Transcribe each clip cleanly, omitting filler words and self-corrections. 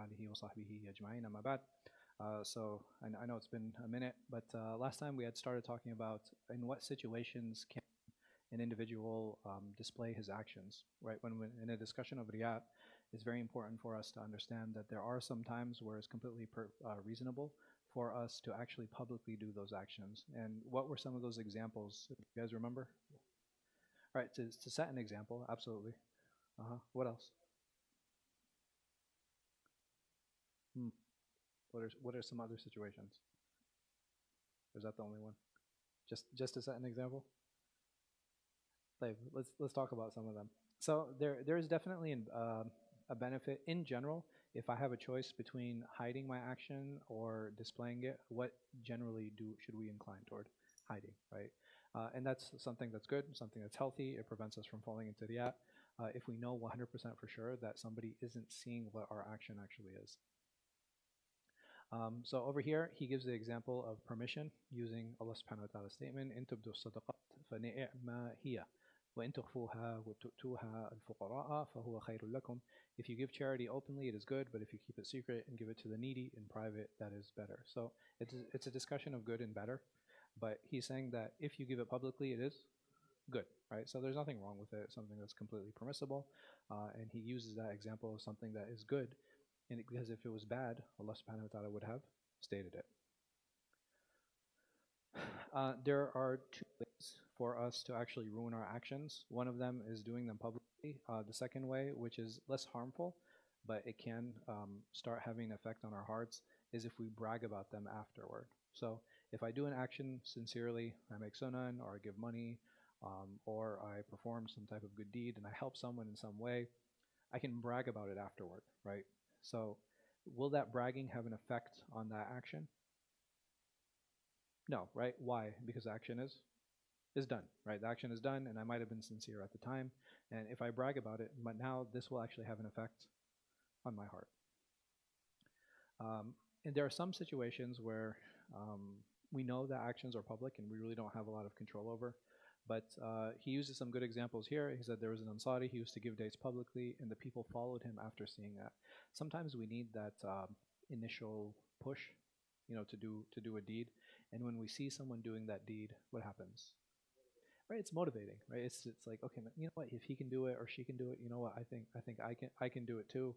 آله وصحبه أجمعين أما بعد. I know it's been a minute, but last time we had started talking about in what situations can an individual display his actions, right? When in a discussion of riyat, it's very important for us to understand that there are some times where it's completely reasonable for us to actually publicly do those actions. And what were some of those examples? You guys remember? Right, to set an example, absolutely. What else? Hmm. What are some other situations? Or is that the only one? Just to set an example? Like, let's talk about some of them. So there is definitely a benefit in general if I have a choice between hiding my action or displaying it. What generally should we incline toward? Hiding, right? And that's something that's good, something that's healthy. It prevents us from falling into riyat. If we know 100% for sure that somebody isn't seeing what our action actually is. So over here, he gives the example of permission using Allah subhanahu wa ta'ala's statement, إِن تُبْدُوا الصَّدَقَاتِ فَنِعْمَا هِيَ وَإِن تُخْفُوهَا وَتُؤْتُوهَا الْفُقَرَاءَ فَهُوَ خَيْرٌ لَكُمْ. If you give charity openly, it is good, but if you keep it secret and give it to the needy in private, that is better. So it's a discussion of good and better, but he's saying that if you give it publicly, it is good, right? So there's nothing wrong with it, something that's completely permissible, and he uses that example of something that is good, and because if it was bad, Allah subhanahu wa ta'ala would have stated it. There are two ways for us to actually ruin our actions. One of them is doing them publicly. The second way, which is less harmful, but it can start having an effect on our hearts, is if we brag about them afterward. So if I do an action sincerely, I make sunan, or I give money, or I perform some type of good deed, and I help someone in some way, I can brag about it afterward, right? So will that bragging have an effect on that action? No, right? Why? Because the action is done, right? The action is done, and I might have been sincere at the time. And if I brag about it, but now this will actually have an effect on my heart. And there are some situations where we know that actions are public and we really don't have a lot of control over. But he uses some good examples here. He said there was an Ansari, he used to give dates publicly, and the people followed him after seeing that. Sometimes we need that initial push, to do a deed. And when we see someone doing that deed, what happens? Right, it's motivating, right? It's like, okay, you know what? If he can do it or she can do it, you know what? I think I can do it too.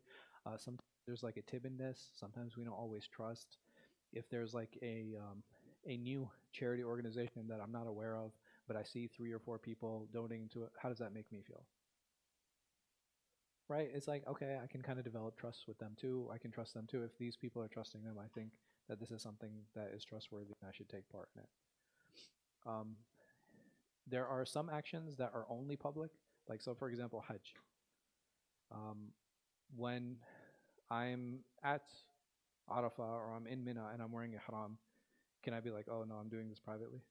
Sometimes there's like a tibbiness. Sometimes we don't always trust. If there's like a new charity organization that I'm not aware of, but I see 3 or 4 people donating to it, how does that make me feel? Right? It's like, okay, I can kind of develop trust with them too. I can trust them too. If these people are trusting them, I think that this is something that is trustworthy and I should take part in it. There are some actions that are only public, like, so for example, Hajj. When I'm at Arafah or I'm in Mina and I'm wearing ihram, can I be like, oh no, I'm doing this privately?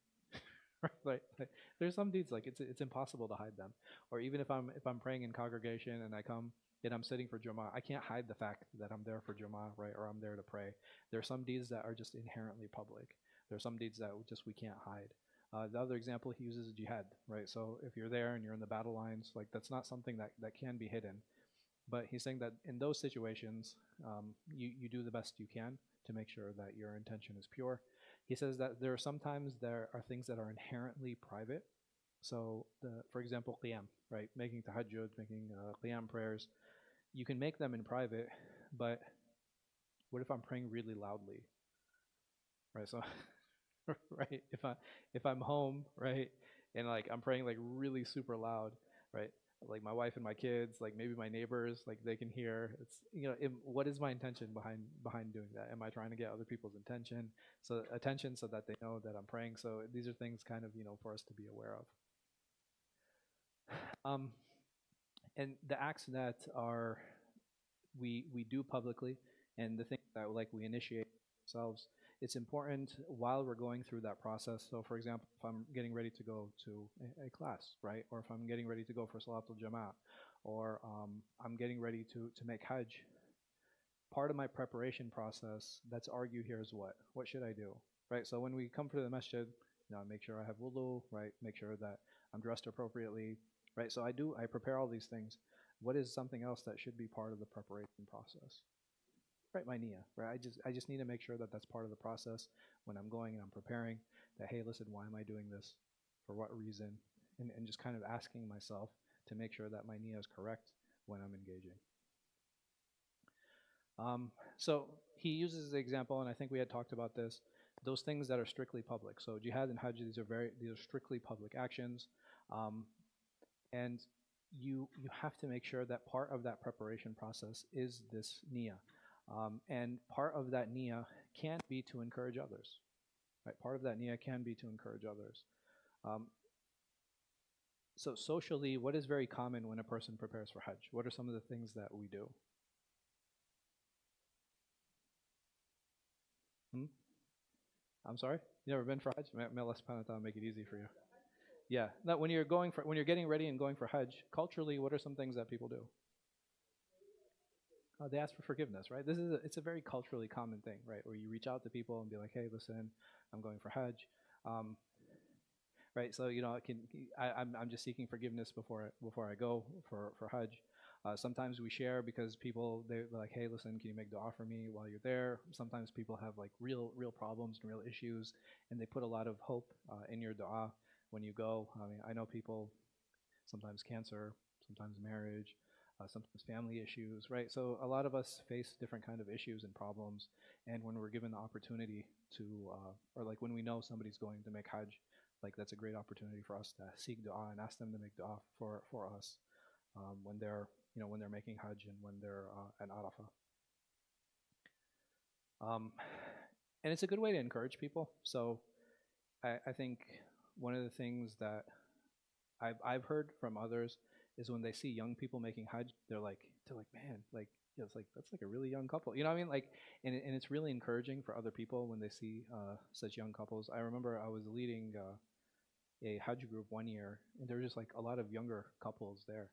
Right? Like, there's some deeds like it's impossible to hide them. Or even if I'm praying in congregation and I come and I'm sitting for Jummah, I can't hide the fact that I'm there for Jummah, right? Or I'm there to pray. There are some deeds that are just inherently public. There are some deeds that just we can't hide. The other example he uses is jihad, right? So if you're there and you're in the battle lines, like that's not something that can be hidden. But he's saying that in those situations, you do the best you can to make sure that your intention is pure. He says that there are things that are inherently private. So, for example, qiyam, right? Making tahajjud, making qiyam prayers. You can make them in private, but what if I'm praying really loudly, right? So, right, if I'm home, right, and like I'm praying like really super loud, right? Like my wife and my kids, like maybe my neighbors, like they can hear. It's what is my intention behind doing that? Am I trying to get other people's attention so that they know that I'm praying? So these are things kind of for us to be aware of. And the acts that we do publicly, and the things that like we initiate ourselves, it's important while we're going through that process. So for example, if I'm getting ready to go to a class, right? Or if I'm getting ready to go for Salatul Jama'at, or I'm getting ready to make Hajj, part of my preparation process that's argued here is what should I do, right? So when we come to the masjid, make sure I have wudu, right? Make sure that I'm dressed appropriately, right? So I prepare all these things. What is something else that should be part of the preparation process? right, my niyyah, right? I just need to make sure that that's part of the process when I'm going and I'm preparing. That hey, listen, why am I doing this? For what reason? And just kind of asking myself to make sure that my niyyah is correct when I'm engaging. So he uses the example, and I think we had talked about this. Those things that are strictly public. So jihad and hajj, these are strictly public actions, um, and you have to make sure that part of that preparation process is this niyyah, and part of that niyyah can be to encourage others. Right, part of that niyyah can be to encourage others. Um, so socially, what is very common when a person prepares for hajj? What are some of the things that we do? Hmm? I'm sorry? You never been for Hajj? May Allah subhanahu wa ta'ala make it easy for you. Yeah. Now, when you're getting ready and going for Hajj, culturally, what are some things that people do? They ask for forgiveness, right? It's a very culturally common thing, right? Where you reach out to people and be like, hey, listen, I'm going for Hajj. Um, right? So I'm just seeking forgiveness before I go for Hajj. Sometimes we share because they're like, hey, listen, can you make dua for me while you're there? Sometimes people have like real problems and real issues, and they put a lot of hope in your dua when you go. I mean, I know people sometimes cancer, sometimes marriage, sometimes family issues, right? So a lot of us face different kind of issues and problems, and when we're given the opportunity to, or like when we know somebody's going to make Hajj, like that's a great opportunity for us to seek dua and ask them to make dua for us when they're making Hajj and when they're at Arafah. Um, and it's a good way to encourage people. So I think one of the things that I've heard from others is when they see young people making Hajj, they're like, man, like it's like that's like a really young couple. You know what I mean? Like, and it's really encouraging for other people when they see such young couples. I remember I was leading a Hajj group one year, and there were just like a lot of younger couples there.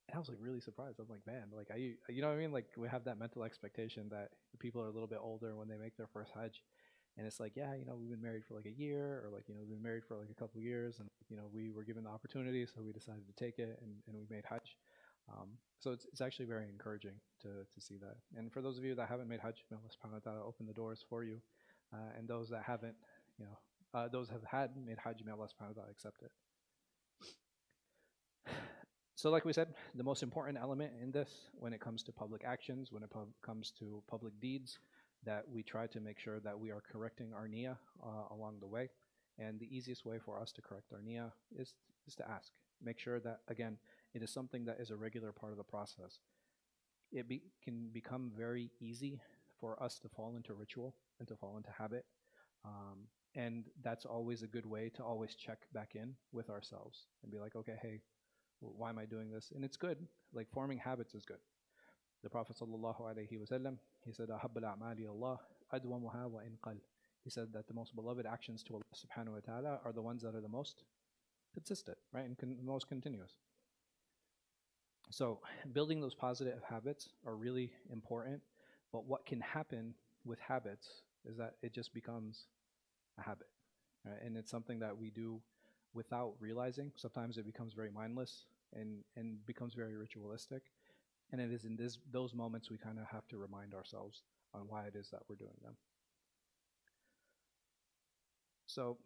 And I was like really surprised. I'm like, man, like you know what I mean? Like we have that mental expectation that the people are a little bit older when they make their first Hajj, and it's like, yeah, we've been married for like a year, or like we've been married for like a couple of years, and we were given the opportunity, so we decided to take it, and we made Hajj. So it's actually very encouraging to see that. And for those of you that haven't made Hajj, may Allah subhanahu wa ta'ala open the doors for you, and those that haven't, those have had made Hajj, may Allah subhanahu wa ta'ala accept it. So, like we said, the most important element in this, when it comes to public actions, when it comes to public deeds, that we try to make sure that we are correcting our niyyah along the way. And the easiest way for us to correct our niyyah is to ask. Make sure that, again, it is something that is a regular part of the process. Can become very easy for us to fall into ritual and to fall into habit. And that's always a good way to always check back in with ourselves and be like, okay, hey, why am I doing this? And it's good. Like forming habits is good. The Prophet sallallahu alaihi wasallam, he said, "Ahabb al-a'mali Allah adwamuha wa in qal." He said that the most beloved actions to Allah subhanahu wa ta'ala are the ones that are the most consistent, right, and most continuous. So building those positive habits are really important. But what can happen with habits is that it just becomes a habit, right? And it's something that we do without realizing. Sometimes it becomes very mindless and becomes very ritualistic. And it is in those moments we kind of have to remind ourselves on why it is that we're doing them. So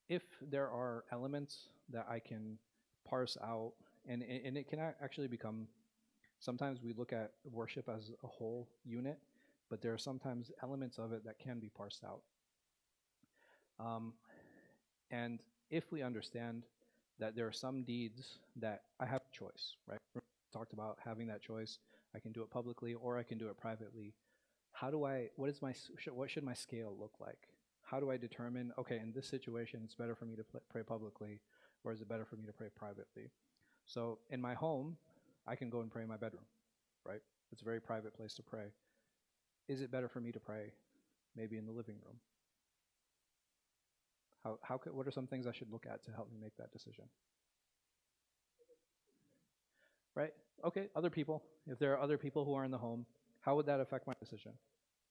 if there are elements that I can parse out, and it can actually become, sometimes we look at worship as a whole unit, but there are sometimes elements of it that can be parsed out. And if we understand that there are some deeds that I have a choice, right? We talked about having that choice. I can do it publicly or I can do it privately. What should my scale look like? How do I determine, okay, in this situation, it's better for me to pray publicly, or is it better for me to pray privately? So in my home, I can go and pray in my bedroom, right? It's a very private place to pray. Is it better for me to pray maybe in the living room? What are some things I should look at to help me make that decision? Right? Okay, other people. If there are other people who are in the home, how would that affect my decision?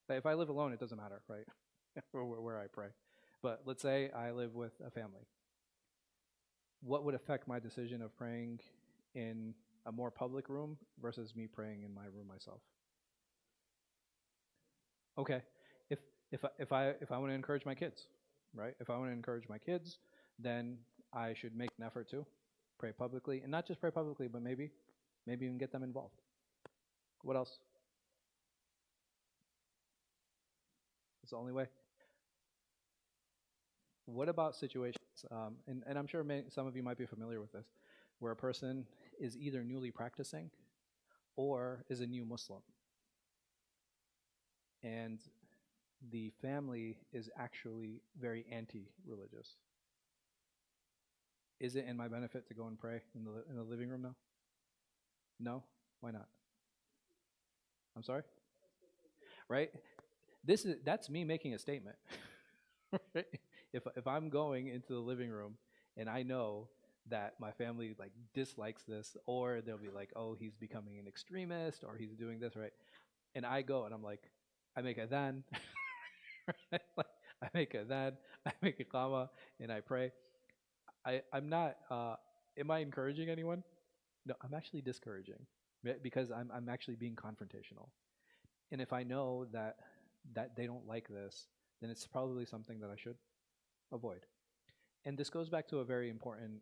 If I live alone, it doesn't matter, right? where I pray. But let's say I live with a family. What would affect my decision of praying in a more public room versus me praying in my room myself? Okay, if if I want to encourage my kids, right? If I want to encourage my kids, then I should make an effort to pray publicly, and not just pray publicly, but maybe even get them involved. What else? It's the only way. What about situations? And I'm sure some of you might be familiar with this, where a person is either newly practicing or is a new Muslim, and the family is actually very anti-religious. Is it in my benefit to go and pray in the living room now? No. Why not? I'm sorry. Right. That's me making a statement. Right? If I'm going into the living room and I know that my family like dislikes this, or they'll be like, oh, he's becoming an extremist, or he's doing this, right? And I go and I'm like, I make a adhan, right? Like, I make a adhan, I make a qama, and I pray. I'm not. Am I encouraging anyone? No, I'm actually discouraging, right? Because I'm actually being confrontational. And if I know that they don't like this, then it's probably something that I should avoid. And this goes back to a very important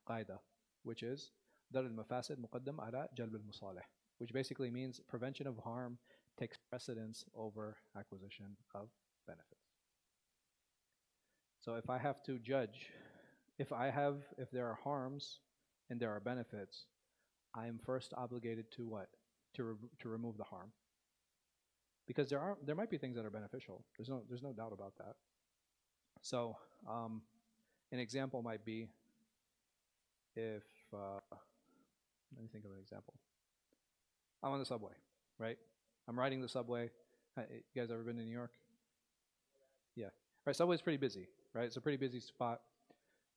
qaida, which is dar al-mafasid muqaddam ala jalb al-musalih, which basically means prevention of harm takes precedence over acquisition of benefits. So if I have to judge, if there are harms and there are benefits, I am first obligated to what? To remove the harm, because there might be things that are beneficial. There's no doubt about that. So an example might be if let me think of an example. I'm on the subway, right? I'm riding the subway. You guys ever been to New York? Yeah. Right. Subway's pretty busy, right? It's a pretty busy spot,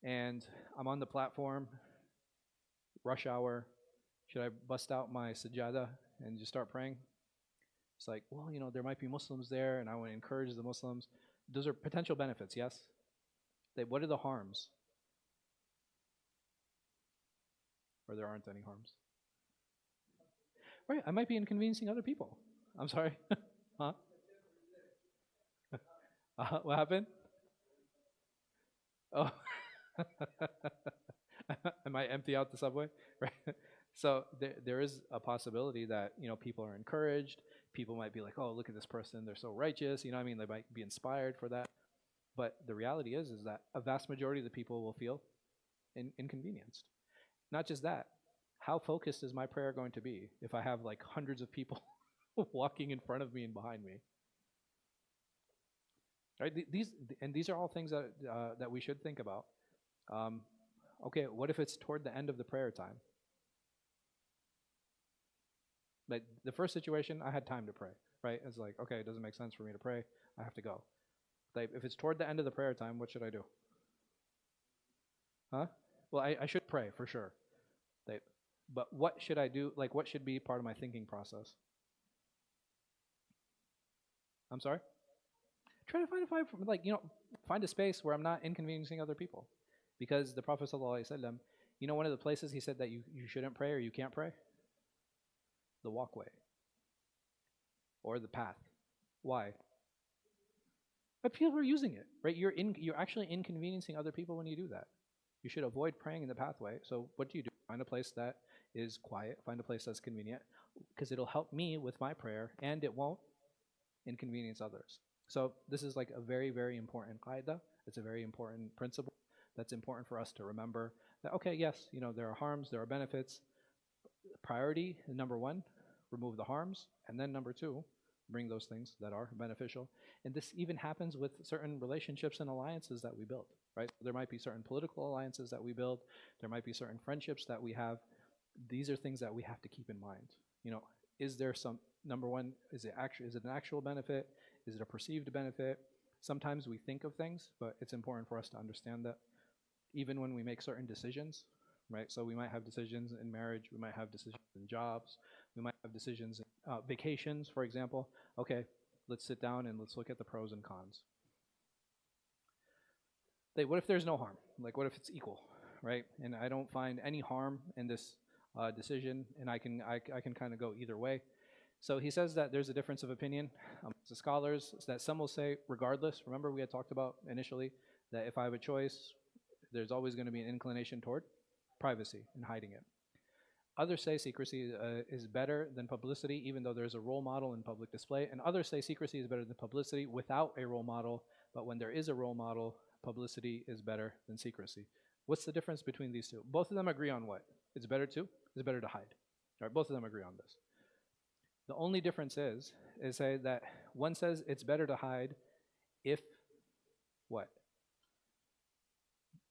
and I'm on the platform, rush hour. Should I bust out my sajada and just start praying? It's like, well, there might be Muslims there, and I want to encourage the Muslims. Those are potential benefits, yes? What are the harms? Or there aren't any harms? Right, I might be inconveniencing other people. I'm sorry. Huh? What happened? Oh. I might empty out the subway, right? So there is a possibility that people are encouraged. People might be like, oh, look at this person, they're so righteous. What I mean, they might be inspired for that. But the reality is that a vast majority of the people will feel inconvenienced. Not just that. How focused is my prayer going to be if I have like hundreds of people walking in front of me and behind me? Right? These are all things that we should think about. Um, okay, what if it's toward the end of the prayer time? Like the first situation, I had time to pray, right? It's like, okay, it doesn't make sense for me to pray. I have to go. Like, if it's toward the end of the prayer time, what should I do? Huh? Well, I should pray for sure. Like, but what should I do? Like, what should be part of my thinking process? I'm sorry? Try to find a space where I'm not inconveniencing other people. Because the Prophet ﷺ, one of the places he said that you shouldn't pray or you can't pray? The walkway or the path. Why? But people are using it, right? You're actually inconveniencing other people when you do that. You should avoid praying in the pathway. So what do? Find a place that is quiet. Find a place that's convenient, because it'll help me with my prayer, and it won't inconvenience others. So this is like a very, very important qaida. It's a very important principle that's important for us to remember. That okay, yes, there are harms, there are benefits. Priority number one, remove the harms, and then number two, bring those things that are beneficial. And this even happens with certain relationships and alliances that we build, right? There might be certain political alliances that we build. There might be certain friendships that we have. These are things that we have to keep in mind. Is there some, number one, is it an actual benefit? Is it a perceived benefit? Sometimes we think of things, but it's important for us to understand that even when we make certain decisions, right? So we might have decisions in marriage, we might have decisions in jobs, we might have decisions in vacations, for example. Okay, let's sit down and let's look at the pros and cons. What if there's no harm? Like, what if it's equal, right? And I don't find any harm in this decision, and I can kind of go either way. So he says that there's a difference of opinion amongst the scholars, that some will say, regardless, remember we had talked about initially that if I have a choice, there's always going to be an inclination toward privacy and hiding it. Others say secrecy is better than publicity, even though there's a role model in public display. And others say secrecy is better than publicity without a role model, but when there is a role model, publicity is better than secrecy. What's the difference between these two? Both of them agree on what? It's better to? It's better to hide. All right, both of them agree on this. The only difference is say that one says it's better to hide if what?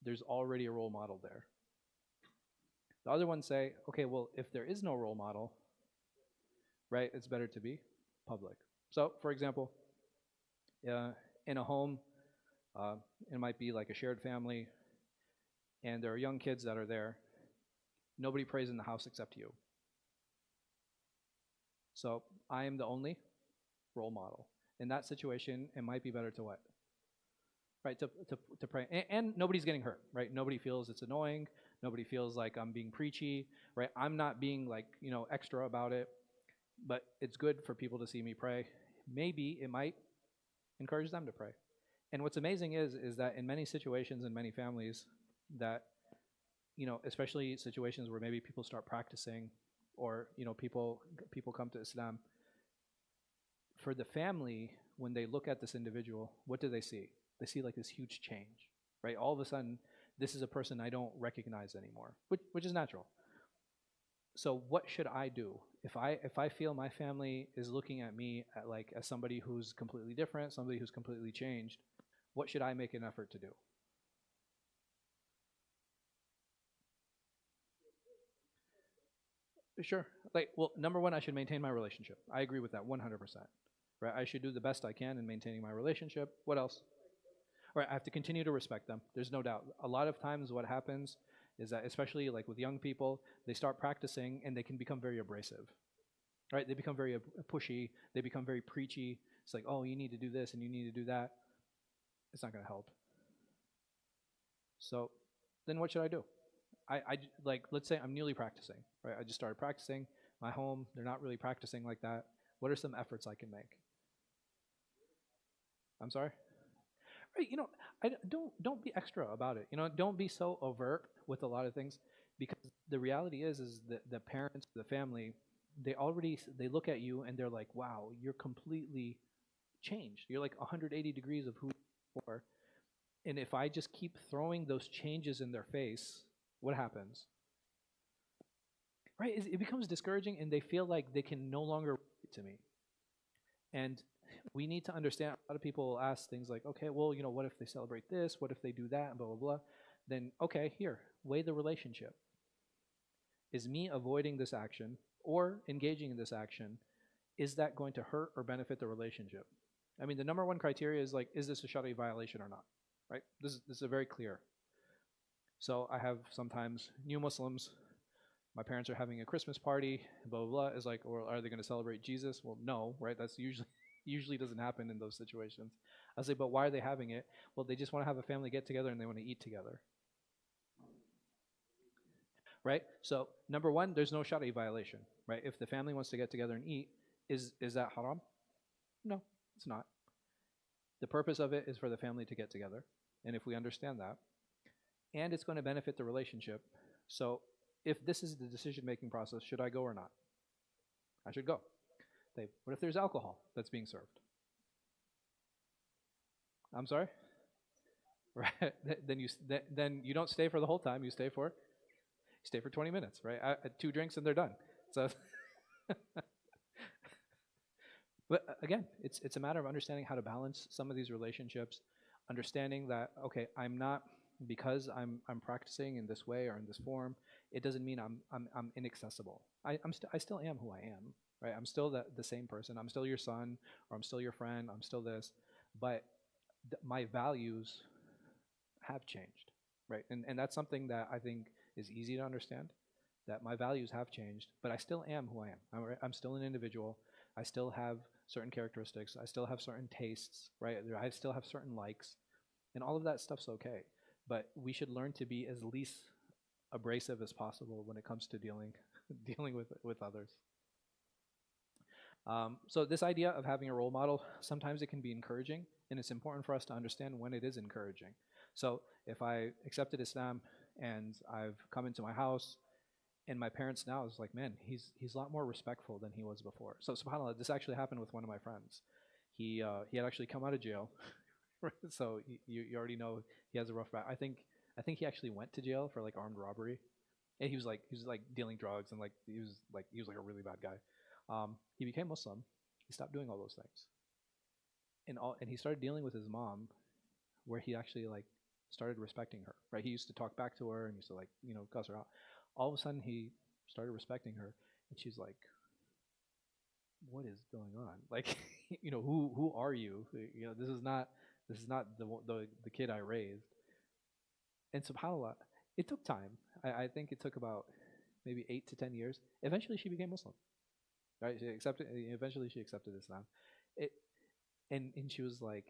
There's already a role model there. The other ones say, okay, well, if there is no role model, right, it's better to be public. So, for example, in a home, uh, it might be like a shared family, and there are young kids that are there. Nobody prays in the house except you. So, I am the only role model. In that situation, it might be better to what? Right, to pray. And nobody's getting hurt, right? Nobody feels it's annoying. Nobody feels like I'm being preachy, right? I'm not being like, extra about it, but it's good for people to see me pray. Maybe it might encourage them to pray. And what's amazing is that in many situations in many families that, especially situations where maybe people start practicing or, people come to Islam, for the family, when they look at this individual, what do they see? They see like this huge change, right? All of a sudden, this is a person I don't recognize anymore, which is natural. So what should I do if I feel my family is looking at me as somebody who's completely different, somebody who's completely changed? What should I make an effort to do? Sure. Well, number one, I should maintain my relationship. I agree with that 100%. Right? I should do the best I can in maintaining my relationship. What else? Right, I have to continue to respect them. There's no doubt. A lot of times what happens is that, especially like with young people, they start practicing and they can become very abrasive. Right? They become very pushy. They become very preachy. It's like, oh, you need to do this and you need to do that. It's not going to help. So then what should I do? Let's say I'm newly practicing. Right? I just started practicing. My home, they're not really practicing like that. What are some efforts I can make? I'm sorry? Right, don't be extra about it. Don't be so overt with a lot of things, because the reality is that the parents, the family, they look at you and they're like, wow, you're completely changed. You're like 180 degrees of who you are. And if I just keep throwing those changes in their face, what happens? Right? It becomes discouraging, and they feel like they can no longer relate to me. And we need to understand, a lot of people ask things like, okay, well, what if they celebrate this? What if they do that? And blah, blah, blah. Then, okay, here, weigh the relationship. Is me avoiding this action or engaging in this action, is that going to hurt or benefit the relationship? I mean, the number one criteria is like, is this a Sharia violation or not? Right? This is a very clear. So I have sometimes new Muslims, my parents are having a Christmas party, blah, blah, blah. Is like, or are they going to celebrate Jesus? Well, no, right? That's usually doesn't happen in those situations. I say, but why are they having it? Well, they just want to have a family get together and they want to eat together. Right? So number one, there's no Sharia violation. Right? If the family wants to get together and eat, is that haram? No, it's not. The purpose of it is for the family to get together. And if we understand that, and it's going to benefit the relationship. So if this is the decision-making process, should I go or not? I should go. What if there's alcohol that's being served? I'm sorry? Right? Then you don't stay for the whole time. You stay for 20 minutes, right? 2 drinks and they're done. So, but again, it's a matter of understanding how to balance some of these relationships, understanding that, okay, I'm not, because I'm practicing in this way or in this form, it doesn't mean I'm inaccessible. I still am who I am, right? I'm still the same person. I'm still your son, or I'm still your friend. I'm still this, but my values have changed, right? And that's something that I think is easy to understand. That my values have changed, but I still am who I am. I'm still an individual. I still have certain characteristics. I still have certain tastes, right? I still have certain likes, and all of that stuff's okay. But we should learn to be as least abrasive as possible when it comes to dealing with others. So this idea of having a role model, sometimes it can be encouraging, and it's important for us to understand when it is encouraging. So if I accepted Islam and I've come into my house, and my parents now is like, man, he's a lot more respectful than he was before. So subhanallah, this actually happened with one of my friends. He had actually come out of jail, so you already know he has a rough back. I think he actually went to jail for like armed robbery, and he was like dealing drugs, and like he was like a really bad guy. He became Muslim. He stopped doing all those things, and he started dealing with his mom, where he actually like started respecting her. Right, he used to talk back to her and used to like cuss her out. All of a sudden, he started respecting her, and she's like, "What is going on? Like, who are you? This is not the kid I raised." And subhanallah, it took time. I think it took about maybe 8 to 10 years. Eventually, she became Muslim. Right? She accepted. Eventually, she accepted Islam. It and she was like,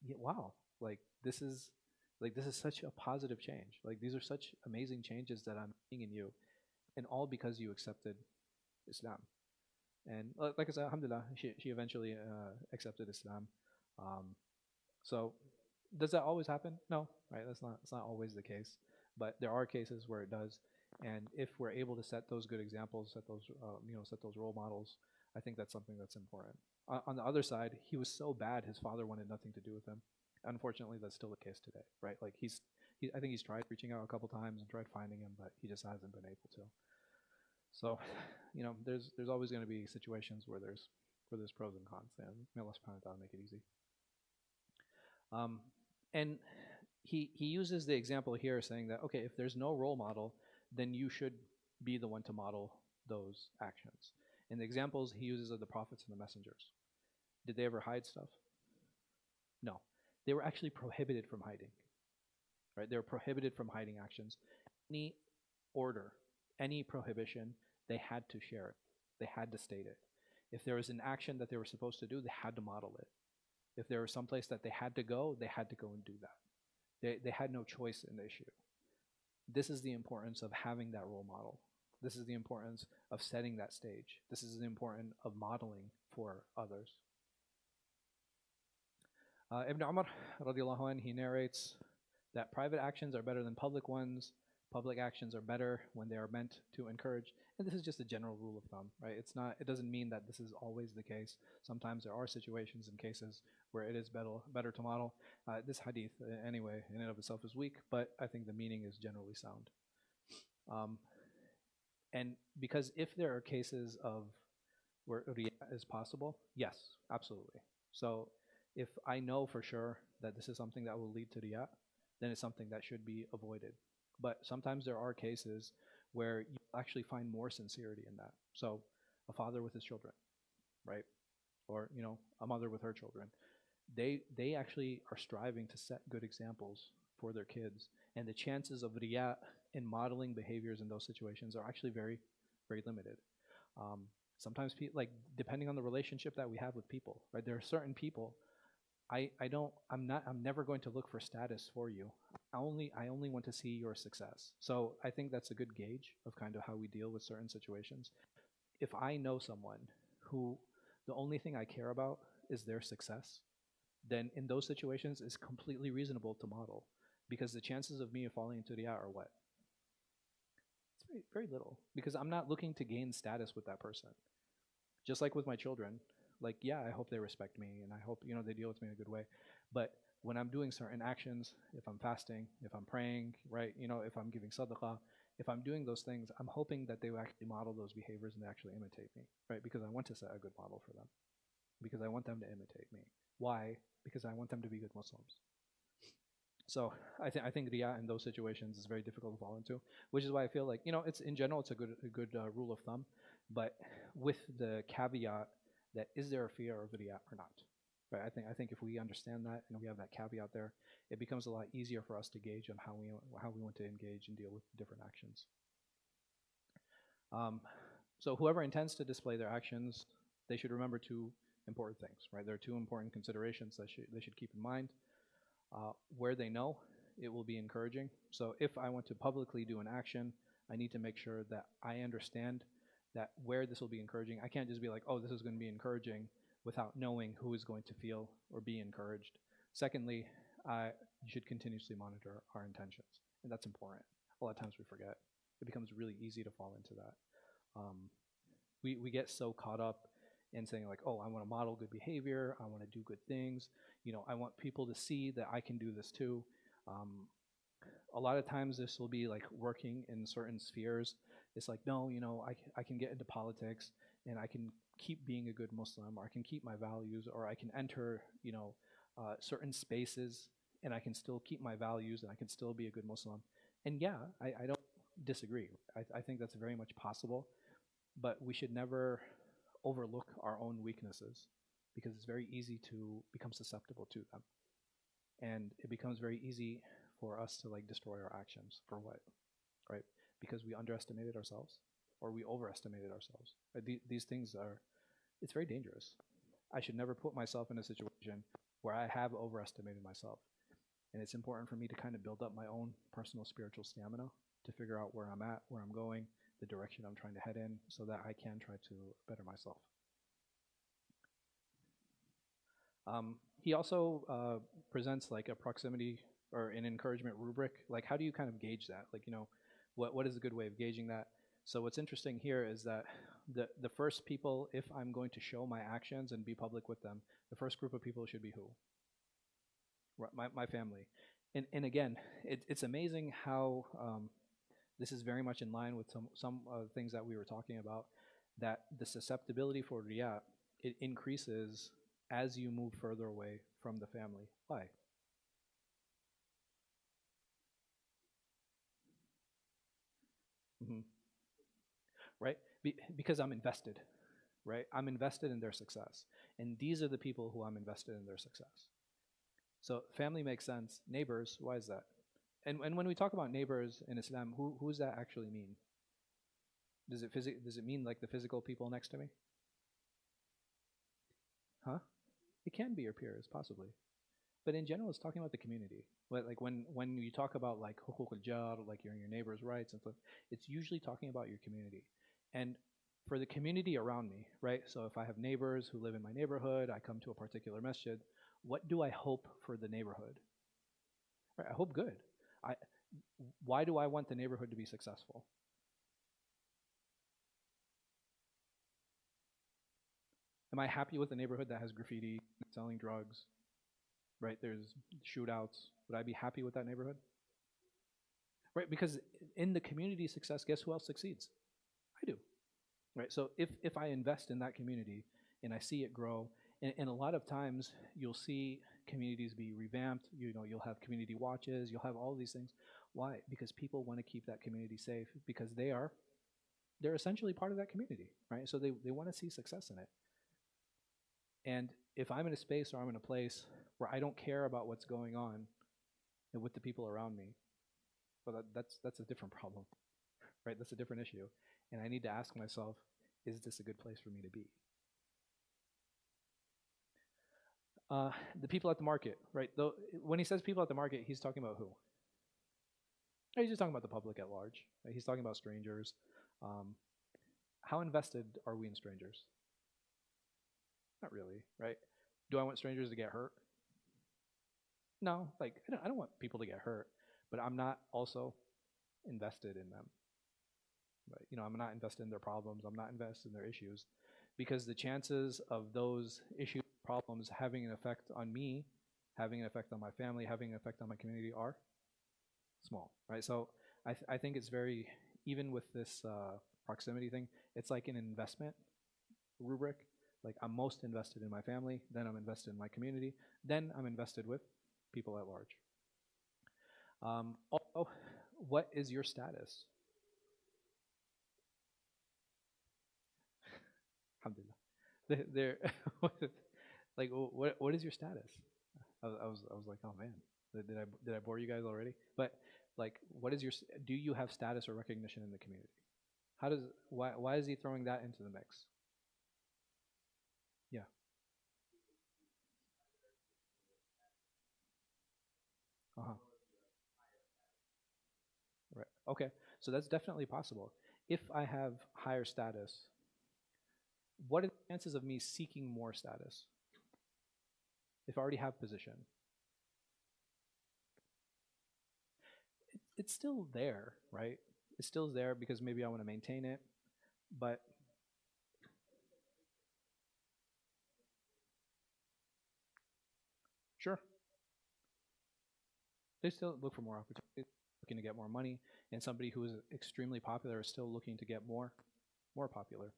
yeah, "Wow, like this is such a positive change. Like these are such amazing changes that I'm seeing in you, and all because you accepted Islam." And like I said, alhamdulillah, she eventually accepted Islam. Um, so does that always happen? No, right? That's not always the case, but there are cases where it does. And if we're able to set those good examples, set those role models, I think that's something that's important. On the other side, he was so bad, his father wanted nothing to do with him. Unfortunately, that's still the case today, right? Like I think he's tried reaching out a couple times and tried finding him, but he just hasn't been able to. So, there's always going to be situations where there's pros and cons, and may Allah subhanahu wa ta'ala make it easy. Um, and he uses the example here saying that, okay, if there's no role model, then you should be the one to model those actions. And the examples he uses are the prophets and the messengers. Did they ever hide stuff? No. They were actually prohibited from hiding. Right? They were prohibited from hiding actions. Any order, any prohibition, they had to share it. They had to state it. If there was an action that they were supposed to do, they had to model it. If there was some place that they had to go and do that. They had no choice in the issue. This is the importance of having that role model. This is the importance of setting that stage. This is the importance of modeling for others. Ibn Umar radiallahu anh, he narrates that private actions are better than public ones. Public actions are better when they are meant to encourage. And this is just a general rule of thumb, right? It doesn't mean that this is always the case. Sometimes there are situations and cases where it is better to model. This hadith, anyway, in and of itself is weak, but I think the meaning is generally sound. Um, and because if there are cases of where riya is possible, yes, absolutely. So if I know for sure that this is something that will lead to riya, then it's something that should be avoided. But sometimes there are cases where you actually find more sincerity in that. So a father with his children, right? Or a mother with her children. They actually are striving to set good examples for their kids, and the chances of riya in modeling behaviors in those situations are actually very, very limited. Um, Sometimes like depending on the relationship that we have with people, right? There are certain people I'm never going to look for status for you. I only want to see your success. So I think that's a good gauge of kind of how we deal with certain situations. If I know someone who the only thing I care about is their success, then in those situations it's completely reasonable to model, because the chances of me falling into the are what? It's very, very little, because I'm not looking to gain status with that person. Just like with my children, like, yeah, I hope they respect me and I hope, they deal with me in a good way. But when I'm doing certain actions, if I'm fasting, if I'm praying, right, if I'm giving sadaqah, if I'm doing those things, I'm hoping that they will actually model those behaviors and they actually imitate me, right? Because I want to set a good model for them. Because I want them to imitate me. Why? Because I want them to be good Muslims. So I think riya in those situations is very difficult to fall into, which is why I feel like it's in general it's a good rule of thumb, but with the caveat that is there a fear of riya or not, right? I think if we understand that and we have that caveat there, it becomes a lot easier for us to gauge on how we want to engage and deal with different actions. So whoever intends to display their actions, they should remember two important things, right? There are two important considerations that they should keep in mind. Where they know, it will be encouraging. So if I want to publicly do an action, I need to make sure that I understand that where this will be encouraging. I can't just be like, oh, this is going to be encouraging without knowing who is going to feel or be encouraged. Secondly, you should continuously monitor our intentions, and that's important. A lot of times we forget. It becomes really easy to fall into that. Um, we get so caught up in saying like, oh, I want to model good behavior, I want to do good things, I want people to see that I can do this too. Um, a lot of times this will be like working in certain spheres. It's like, no, I can get into politics and I can keep being a good Muslim, or I can keep my values, or I can enter, certain spaces and I can still keep my values and I can still be a good Muslim. And yeah, I don't disagree. I think that's very much possible, but we should never overlook our own weaknesses because it's very easy to become susceptible to them. And it becomes very easy for us to like destroy our actions for what, right? Because we underestimated ourselves or we overestimated ourselves. These things are, it's very dangerous. I should never put myself in a situation where I have overestimated myself. And it's important for me to kind of build up my own personal spiritual stamina to figure out where I'm at, where I'm going, the direction I'm trying to head in, so that I can try to better myself. He also presents like a proximity or an encouragement rubric. Like, how do you kind of gauge that? Like, what is a good way of gauging that? So what's interesting here is that the first people, if I'm going to show my actions and be public with them, the first group of people should be who? My family. And again, it's amazing how this is very much in line with some things that we were talking about, that the susceptibility for riyah, it increases as you move further away from the family. Why? Hmm. Right? Because I'm invested, right? I'm invested in their success. And these are the people who I'm invested in their success. So family makes sense. Neighbors, why is that? And when we talk about neighbors in Islam, who does that actually mean? Does it mean like the physical people next to me? Huh? It can be your peers, possibly. But in general, it's talking about the community. Like when you talk about like hukuk al-jar, like your neighbor's rights and stuff, it's usually talking about your community. And for the community around me, right? So if I have neighbors who live in my neighborhood, I come to a particular masjid, what do I hope for the neighborhood? Right? I hope good. I Why do I want the neighborhood to be successful? Am I happy with a neighborhood that has graffiti, selling drugs, right? There's shootouts. Would I be happy with that neighborhood? Right? Because in the community success, guess who else succeeds? I do. Right? So if I invest in that community and I see it grow, and a lot of times you'll see communities be revamped. You'll have community watches. You'll have all these things. Why? Because people want to keep that community safe because they're essentially part of that community, right? So they want to see success in it. And if I'm in a space or I'm in a place where I don't care about what's going on with the people around me, well, that's a different problem, right? That's a different issue. And I need to ask myself, is this a good place for me to be? The people at the market, right? Though when he says people at the market, he's talking about who? He's just talking about the public at large. Right? He's talking about strangers. Um, how invested are we in strangers? Not really, right? Do I want strangers to get hurt? No, like I don't want people to get hurt, but I'm not also invested in them. Right? I'm not invested in their problems. I'm not invested in their issues, because the chances of those issues, problems having an effect on me, having an effect on my family, having an effect on my community are small, right? So I think it's very, even with this proximity thing, it's like an investment rubric. Like I'm most invested in my family, then I'm invested in my community, then I'm invested with people at large. Also, what is your status? Alhamdulillah. There, like, what is your status? I was like, oh man, did I bore you guys already? But like, what is your? Do you have status or recognition in the community? Why is he throwing that into the mix? Yeah. Uh huh. Right. Okay. So that's definitely possible. If I have higher status, what are the chances of me seeking more status if I already have position? It's still there, right? It's still there because maybe I want to maintain it, but sure, they still look for more opportunities, looking to get more money, and somebody who is extremely popular is still looking to get more popular.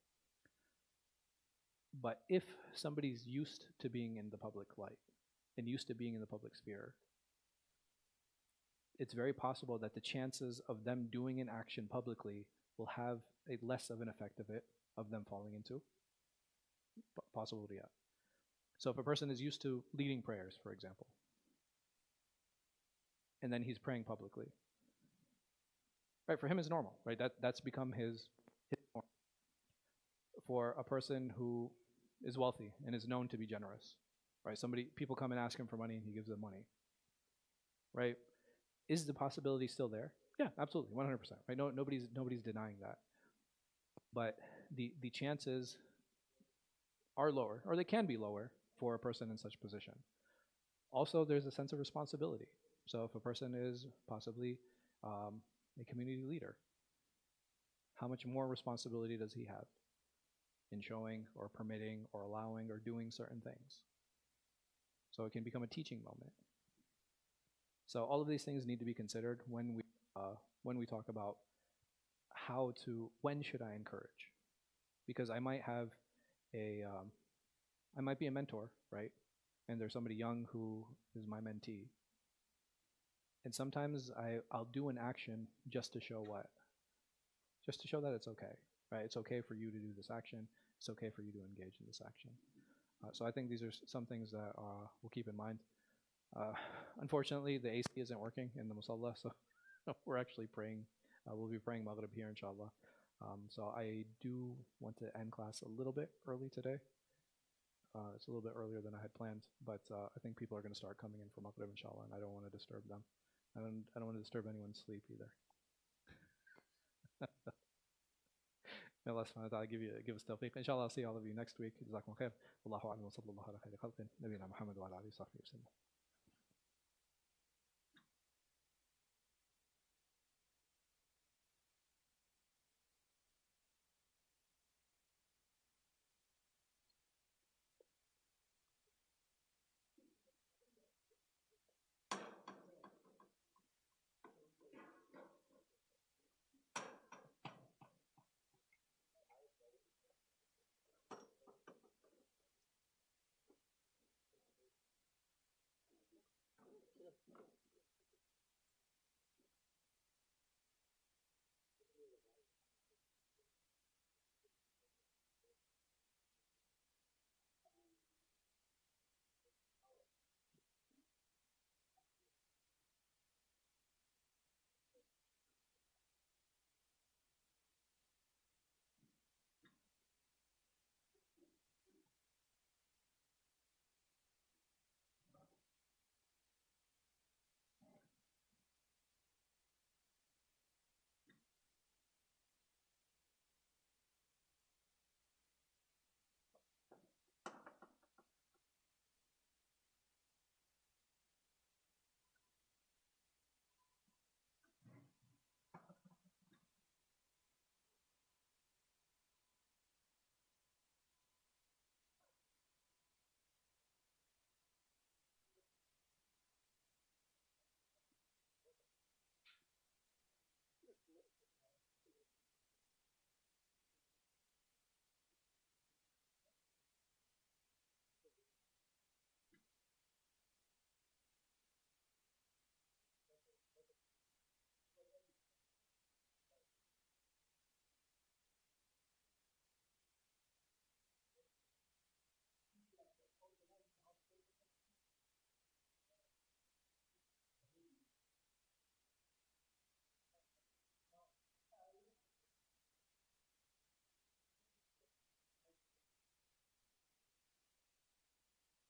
But if somebody's used to being in the public light and used to being in the public sphere, it's very possible that the chances of them doing an action publicly will have a less of an effect of them falling into possibility. Yeah. So if a person is used to leading prayers, for example, and then he's praying publicly, right? For him, it's normal, right? That's become his norm. For a person who is wealthy and is known to be generous, right? People come and ask him for money, and he gives them money, right? Is the possibility still there? Yeah, absolutely, 100%. Right? No, nobody's denying that. But the chances are lower, or they can be lower for a person in such position. Also, there's a sense of responsibility. So if a person is possibly a community leader, how much more responsibility does he have in showing or permitting or allowing or doing certain things? So it can become a teaching moment. So all of these things need to be considered when we talk about when should I encourage? Because I might have I might be a mentor, right? And there's somebody young who is my mentee. And sometimes I'll do an action just to show what? Just to show that it's okay, right? It's okay for you to do this action. It's okay for you to engage in this action. So I think these are some things that we'll keep in mind. Unfortunately, the AC isn't working in the musalla, so we're actually praying. We'll be praying Maghrib here, inshallah. So I do want to end class a little bit early today. It's a little bit earlier than I had planned, but I think people are going to start coming in for Maghrib, inshallah, and I don't want to disturb them. I don't want to disturb anyone's sleep either. May Allah subhanahu wa ta'ala give us tawfiq. Inshallah, I'll see all of you next week. Jazakum khair. Wallahu a'lam wa sallallahu ala khayri khalqin. Nabiyina Muhammad wa ala alihi wa sahbihi wa sallam.